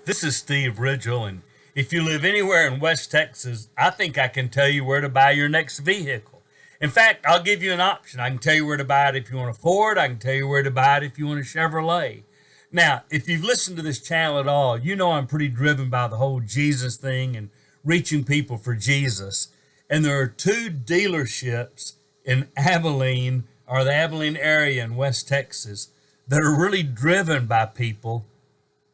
This is Steve Ridgel, and if you live anywhere in West Texas, I think I can tell you where to buy your next vehicle. In fact, I'll give you an option. I can tell you where to buy it if you want a Ford. I can tell you where to buy it if you want a Chevrolet. Now, if you've listened to this channel at all, you know I'm pretty driven by the whole Jesus thing and reaching people for Jesus. And there are two dealerships in Abilene, or the Abilene area in West Texas, that are really driven by people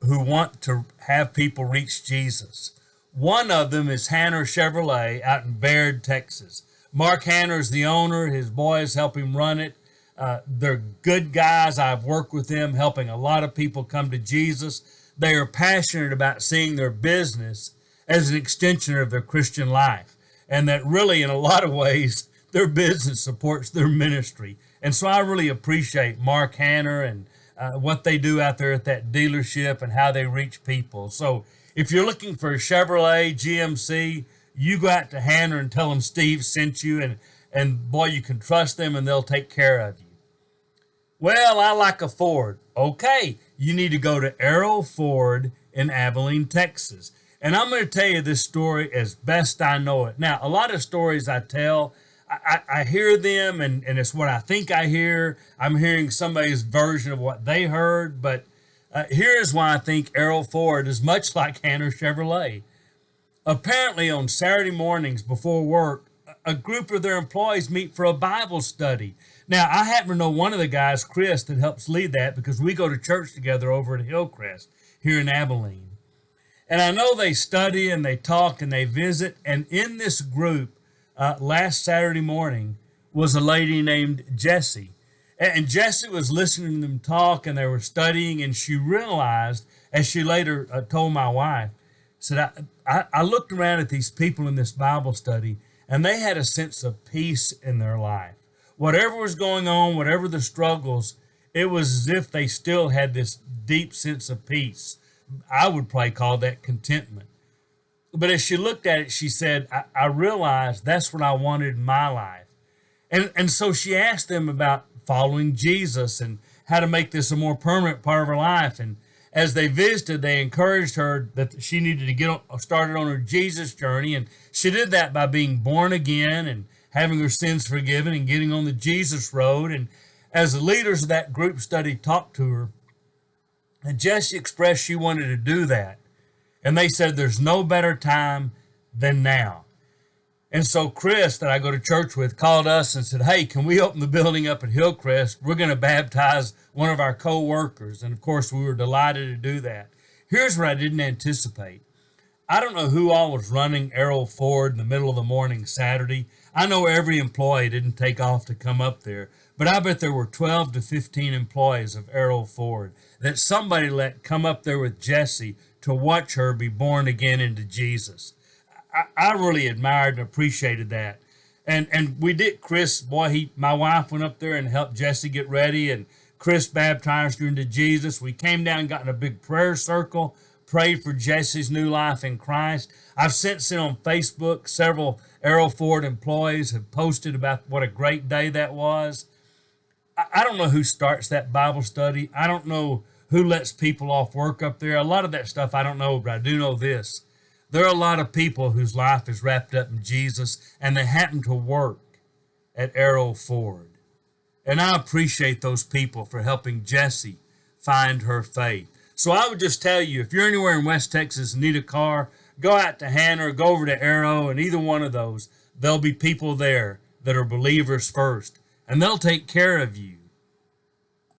who want to have people reach Jesus. One of them is Hanner Chevrolet out in Baird, Texas. Mark Hanner is the owner. His boys help him run it. They're good guys. I've worked with them, helping a lot of people come to Jesus. They are passionate about seeing their business as an extension of their Christian life, and that really, in a lot of ways, their business supports their ministry. And so I really appreciate Mark Hanner and what they do out there at that dealership and how they reach people. So if you're looking for a Chevrolet, GMC, you go out to Hanner and tell them Steve sent you, and boy, you can trust them and they'll take care of you. Well, I like a Ford. Okay, you need to go to Arrow Ford in Abilene, Texas. And I'm going to tell you this story as best I know it. Now, a lot of stories I tell, I hear them, and it's what I think I hear. I'm hearing somebody's version of what they heard, but here's why I think Arrow Ford is much like Hanner Chevrolet. Apparently, on Saturday mornings before work, a group of their employees meet for a Bible study. Now, I happen to know one of the guys, Chris, that helps lead that because we go to church together over at Hillcrest here in Abilene. And I know they study and they talk and they visit. And in this group, last Saturday morning, was a lady named Jessie. And Jessie was listening to them talk and they were studying. And she realized, as she later told my wife, said, I looked around at these people in this Bible study and they had a sense of peace in their life. Whatever was going on, whatever the struggles, it was as if they still had this deep sense of peace. I would probably call that contentment. But as she looked at it, she said, I realized that's what I wanted in my life. And so she asked them about following Jesus and how to make this a more permanent part of her life. And as they visited, they encouraged her that she needed to get started on her Jesus journey. And she did that by being born again and having her sins forgiven and getting on the Jesus road. And as the leaders of that group study talked to her, and Jessie expressed she wanted to do that. And they said there's no better time than now. And so Chris, that I go to church with, called us and said, hey, can we open the building up at Hillcrest? We're going to baptize one of our co-workers. And of course, we were delighted to do that. Here's what I didn't anticipate. I don't know who all was running Arrow Ford in the middle of the morning Saturday. I know every employee didn't take off to come up there, but I bet there were 12 to 15 employees of Arrow Ford that somebody let come up there with Jessie to watch her be born again into Jesus. I really admired and appreciated that. And we did, Chris, boy, my wife went up there and helped Jessie get ready, and Chris baptized her into Jesus. We came down, got in a big prayer circle, prayed for Jessie's new life in Christ. I've since seen on Facebook several Arrow Ford employees have posted about what a great day that was. I don't know who starts that Bible study. I don't know who lets people off work up there. A lot of that stuff I don't know, but I do know this. There are a lot of people whose life is wrapped up in Jesus, and they happen to work at Arrow Ford. And I appreciate those people for helping Jessie find her faith. So I would just tell you, if you're anywhere in West Texas and need a car, go out to Hanner, go over to Arrow, and either one of those, there'll be people there that are believers first, and they'll take care of you.